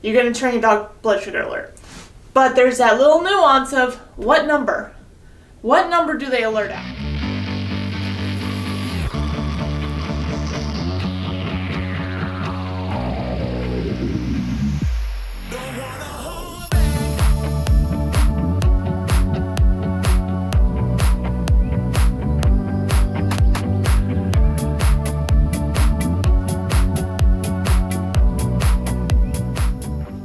you're going to turn your dog blood sugar alert. But there's that little nuance of what number? What number do they alert at?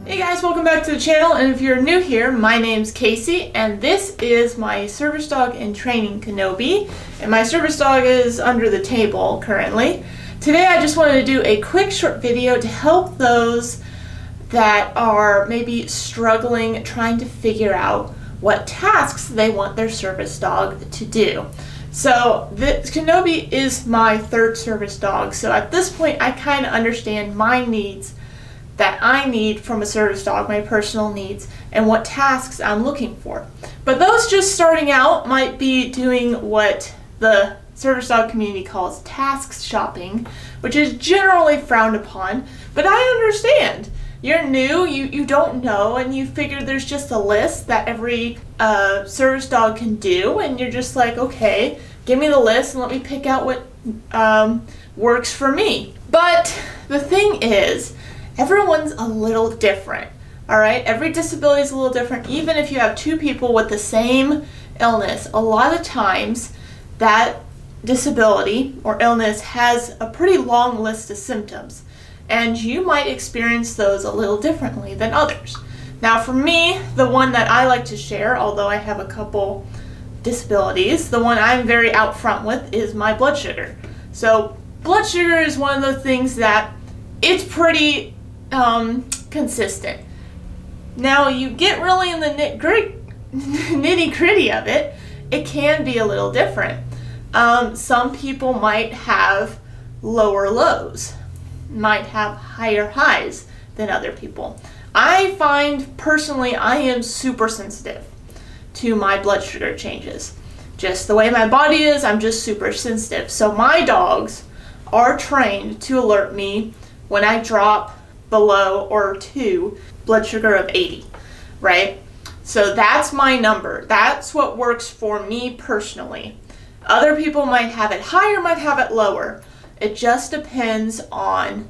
Hey guys, welcome back to the channel, and if you're new here, my name's Casey, and this is my service dog in training, Kenobi, and my service dog is under the table currently. Today I just wanted to do a quick short video to help those that are maybe struggling trying to figure out what tasks they want their service dog to do. So Kenobi is my third service dog, so at this point I kind of understand my needs that I need from a service dog, my personal needs, and what tasks I'm looking for. But those just starting out might be doing what the service dog community calls tasks shopping, which is generally frowned upon, but I understand. You're new, you don't know, and you figure there's just a list that every service dog can do, and you're just like, okay, give me the list and let me pick out what works for me. But the thing is, everyone's a little different, all right? Every disability is a little different. Even if you have two people with the same illness, a lot of times that disability or illness has a pretty long list of symptoms, and you might experience those a little differently than others. Now for me, the one that I like to share, although I have a couple disabilities, the one I'm very out front with is my blood sugar. So blood sugar is one of those things that it's pretty consistent. Now you get really in the nitty gritty of it, it can be a little different. Some people might have lower lows, might have higher highs than other people. I find personally I am super sensitive to my blood sugar changes. Just the way my body is, I'm just super sensitive. So my dogs are trained to alert me when I drop below or to blood sugar of 80, right? So that's my number. That's what works for me personally. Other people might have it higher, might have it lower. It just depends on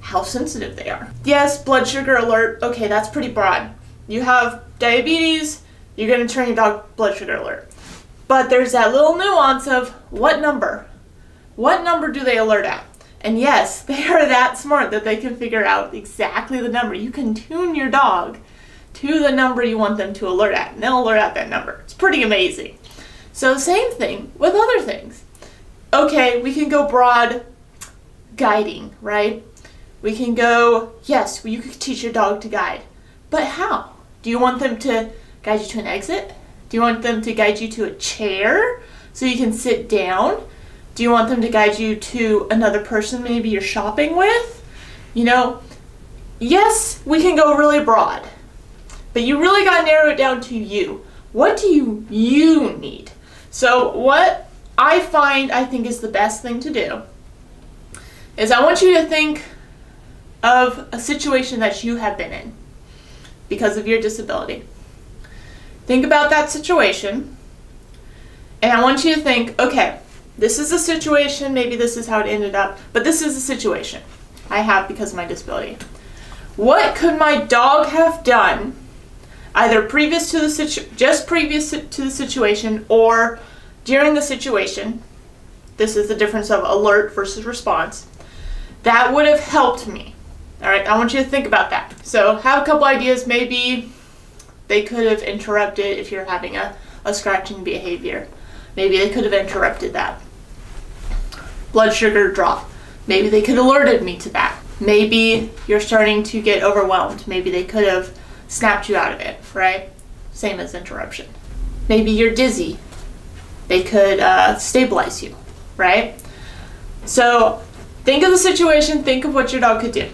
how sensitive they are. Yes, blood sugar alert, okay, that's pretty broad. You have diabetes, you're gonna turn your dog blood sugar alert. But there's that little nuance of what number? What number do they alert at? And yes, they are that smart that they can figure out exactly the number. You can tune your dog to the number you want them to alert at, and they'll alert at that number. It's pretty amazing. So same thing with other things. Okay, we can go broad guiding, right? We can go, yes, you could teach your dog to guide, but how? Do you want them to guide you to an exit? Do you want them to guide you to a chair so you can sit down? Do you want them to guide you to another person maybe you're shopping with? You know, yes, we can go really broad, but you really got to narrow it down to you. What do you need? So what I think is the best thing to do is I want you to think of a situation that you have been in because of your disability. Think about that situation, and I want you to think, okay, this is a situation, maybe this is how it ended up, but this is a situation I have because of my disability. What could my dog have done either previous to the situation or during the situation? This is the difference of alert versus response. That would have helped me. All right, I want you to think about that. So have a couple ideas. Maybe they could have interrupted if you're having a scratching behavior. Maybe they could have interrupted that. Blood sugar drop. Maybe they could have alerted me to that. Maybe you're starting to get overwhelmed. Maybe they could have snapped you out of it, right? Same as interruption. Maybe you're dizzy. They could stabilize you, right? So think of the situation, think of what your dog could do.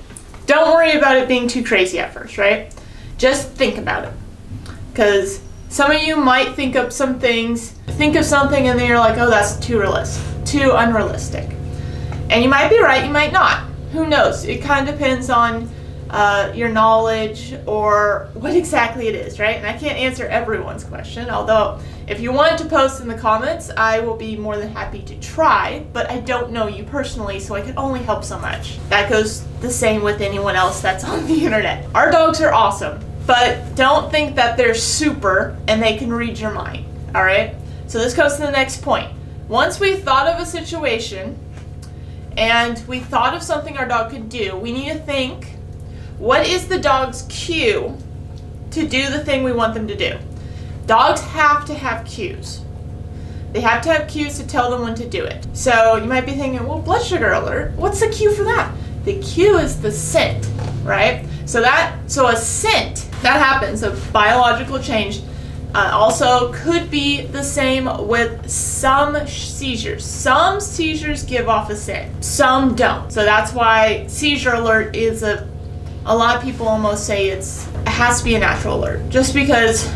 Don't worry about it being too crazy at first, right? Just think about it. Because some of you might think of some things, think of something and then you're like, oh, that's too unrealistic. And you might be right, you might not. Who knows? It kind of depends on your knowledge or what exactly it is, right? And I can't answer everyone's question, although if you want to post in the comments, I will be more than happy to try, but I don't know you personally, so I can only help so much. That goes the same with anyone else that's on the internet. Our dogs are awesome, but don't think that they're super and they can read your mind, all right? So this goes to the next point. Once we thought of a situation and we thought of something our dog could do, we need to think, what is the dog's cue to do the thing we want them to do? Dogs have to have cues. They have to have cues to tell them when to do it. So you might be thinking, well, blood sugar alert, what's the cue for that? The cue is the scent, right? So a scent, that happens, a biological change, also could be the same with some seizures. Some seizures give off a scent, some don't. So that's why seizure alert is a lot of people almost say it has to be a natural alert, just because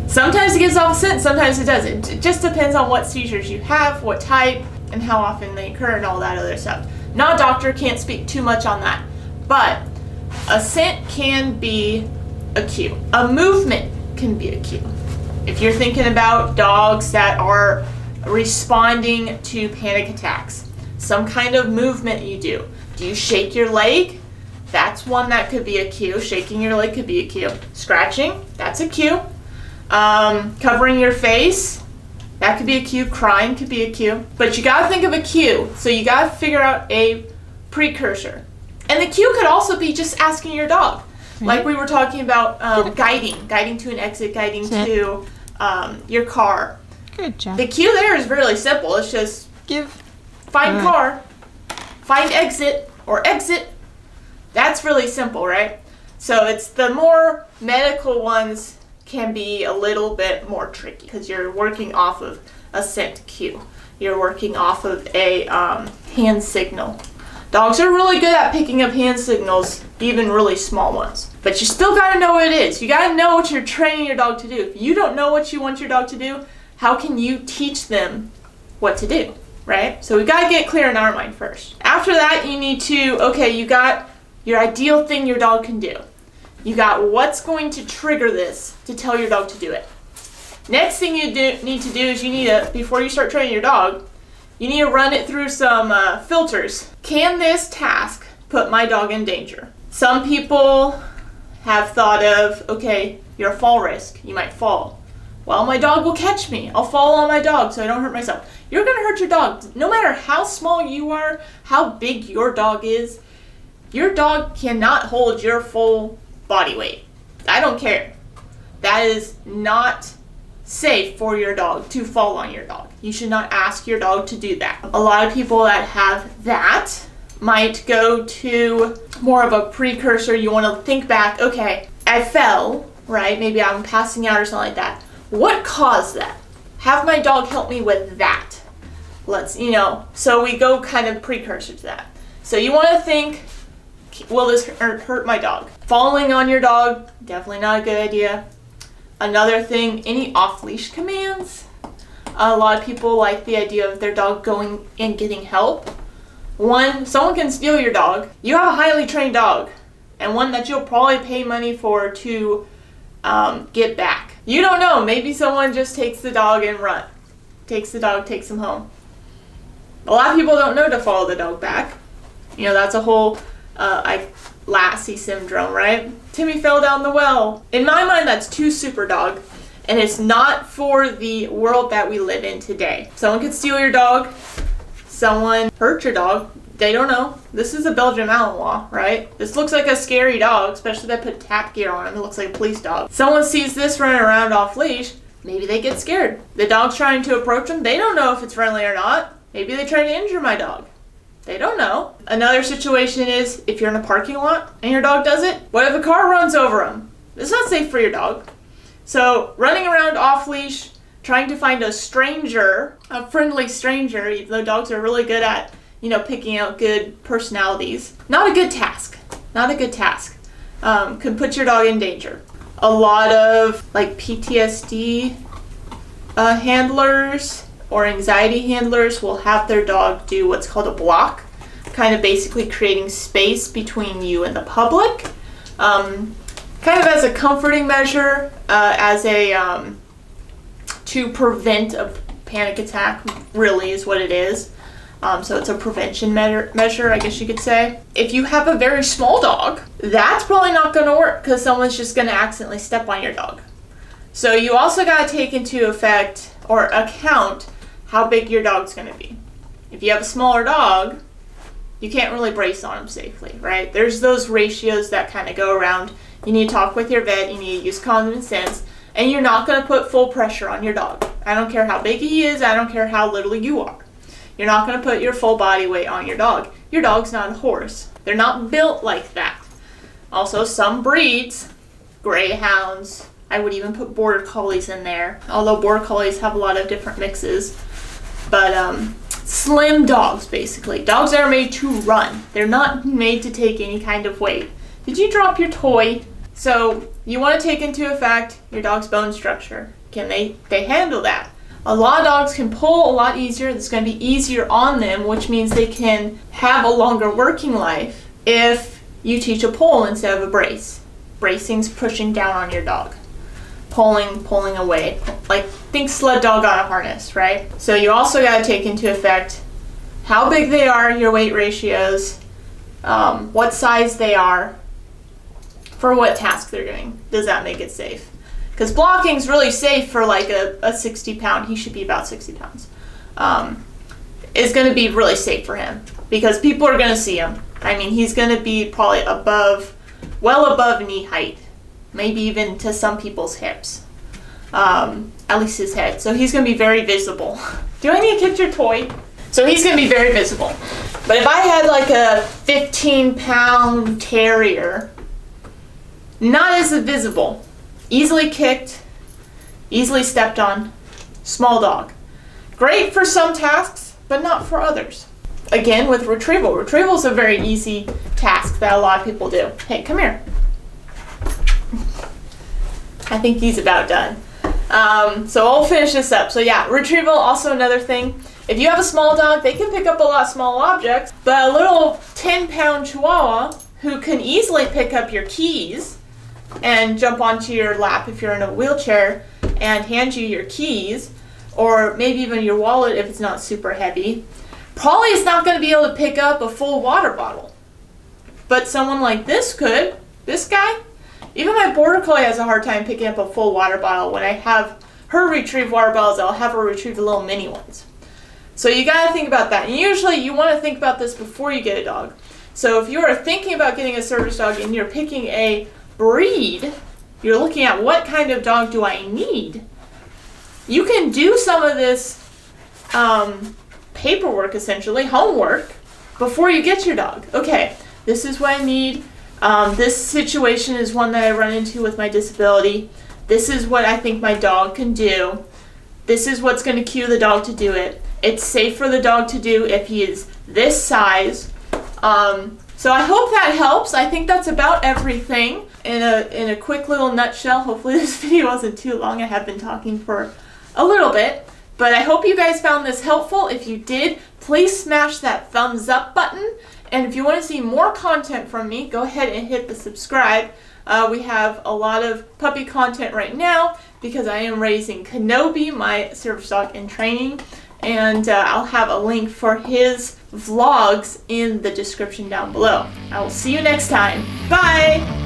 sometimes it gives off a scent, sometimes it doesn't. It just depends on what seizures you have, what type, and how often they occur and all that other stuff. Not a doctor, can't speak too much on that, but a scent can be a cue. A movement can be a cue. If you're thinking about dogs that are responding to panic attacks, some kind of movement you do. Do you shake your leg? That's one that could be a cue. Shaking your leg could be a cue. Scratching, that's a cue. Covering your face, that could be a cue. Crying could be a cue. But you gotta think of a cue, so you gotta figure out a precursor. And the cue could also be just asking your dog. Like we were talking about guiding to an exit, guiding to your car. Good job. The cue there is really simple. It's just find car, find exit, or exit. That's really simple, right? So it's the more medical ones can be a little bit more tricky because you're working off of a scent cue. You're working off of a hand signal. Dogs are really good at picking up hand signals, even really small ones. But you still gotta know what it is. You gotta know what you're training your dog to do. If you don't know what you want your dog to do, how can you teach them what to do, right? So we gotta get clear in our mind first. After that, you need to, okay, you got your ideal thing your dog can do. You got what's going to trigger this to tell your dog to do it. Next thing you need to do is you need to, before you start training your dog, you need to run it through some filters. Can this task put my dog in danger? Some people have thought of, okay, you're a fall risk. You might fall. Well, my dog will catch me. I'll fall on my dog so I don't hurt myself. You're going to hurt your dog. No matter how small you are, how big your dog is, your dog cannot hold your full body weight. I don't care. That is not safe for your dog to fall on your dog. You should not ask your dog to do that. A lot of people that have that might go to more of a precursor. You want to think back, okay, I fell, right? Maybe I'm passing out or something like that. What caused that? Have my dog help me with that. So we go kind of precursor to that. So you want to think, will this hurt my dog? Falling on your dog, definitely not a good idea. Another thing, any off-leash commands. A lot of people like the idea of their dog going and getting help. One, someone can steal your dog. You have a highly trained dog, and one that you'll probably pay money for to get back. You don't know, maybe someone just takes the dog and takes him home. A lot of people don't know to follow the dog back. That's a whole Lassie syndrome, right? Timmy fell down the well. In my mind, that's too super dog, and it's not for the world that we live in today. Someone could steal your dog, someone hurt your dog, they don't know. This is a Belgian Malinois, right? This looks like a scary dog, especially if they put tap gear on him. It looks like a police dog. Someone sees this running around off leash, maybe they get scared. The dog's trying to approach them, they don't know if it's friendly or not. Maybe they try to injure my dog. They don't know. Another situation is if you're in a parking lot and your dog does it, what if a car runs over them? It's not safe for your dog. So running around off leash, trying to find a stranger, a friendly stranger, even though dogs are really good at, picking out good personalities. Not a good task. Not a good task. Could put your dog in danger. A lot of PTSD handlers or anxiety handlers will have their dog do what's called a block, kind of basically creating space between you and the public kind of as a comforting measure, to prevent a panic attack, really is what it is. So it's a prevention measure, I guess you could say. If you have a very small dog, that's probably not going to work because someone's just going to accidentally step on your dog. So you also got to take into account how big your dog's going to be. If you have a smaller dog, you can't really brace on them safely, right? There's those ratios that kind of go around. You need to talk with your vet, you need to use common sense, and you're not going to put full pressure on your dog. I don't care how big he is, I don't care how little you are. You're not going to put your full body weight on your dog. Your dog's not a horse. They're not built like that. Also, some breeds, greyhounds, I would even put border collies in there, although border collies have a lot of different mixes. But slim dogs, basically. Dogs that are made to run. They're not made to take any kind of weight. Did you drop your toy? So you want to take into effect your dog's bone structure. Can they handle that? A lot of dogs can pull a lot easier. It's going to be easier on them, which means they can have a longer working life if you teach a pull instead of a brace. Bracing's pushing down on your dog. Pulling away. Like, think sled dog on a harness, right? So you also got to take into effect how big they are, your weight ratios, what size they are, for what task they're doing. Does that make it safe? Because blocking's really safe for like a 60 pound, he should be about 60 pounds, is going to be really safe for him because people are going to see him. I mean, he's going to be probably well above knee height, maybe even to some people's hips, at least his head. So he's going to be very visible. Do I need to kick your toy? So he's going to be very visible. But if I had like a 15-pound terrier, not as visible. Easily kicked, easily stepped on, small dog. Great for some tasks, but not for others. Again, with retrieval. Retrieval is a very easy task that a lot of people do. Hey, come here. I think he's about done. So I'll finish this up. So yeah, retrieval, also another thing. If you have a small dog, they can pick up a lot of small objects, but a little 10-pound Chihuahua who can easily pick up your keys and jump onto your lap if you're in a wheelchair and hand you your keys, or maybe even your wallet if it's not super heavy, probably is not going to be able to pick up a full water bottle. But someone like this could. This guy, even my border collie has a hard time picking up a full water bottle. When I have her retrieve water bottles, I'll have her retrieve the little mini ones. So you got to think about that. And usually you want to think about this before you get a dog. So if you are thinking about getting a service dog and you're picking a breed, you're looking at what kind of dog do I need. You can do some of this paperwork, essentially, homework, before you get your dog. Okay, this is what I need. This situation is one that I run into with my disability. This is what I think my dog can do. This is what's going to cue the dog to do it. It's safe for the dog to do if he is this size. So I hope that helps. I think that's about everything in a quick little nutshell. Hopefully this video wasn't too long. I have been talking for a little bit, but I hope you guys found this helpful. If you did, please smash that thumbs up button. And if you want to see more content from me, go ahead and hit the subscribe. We have a lot of puppy content right now because I am raising Kenobi, my service dog in training. And I'll have a link for his vlogs in the description down below. I will see you next time. Bye!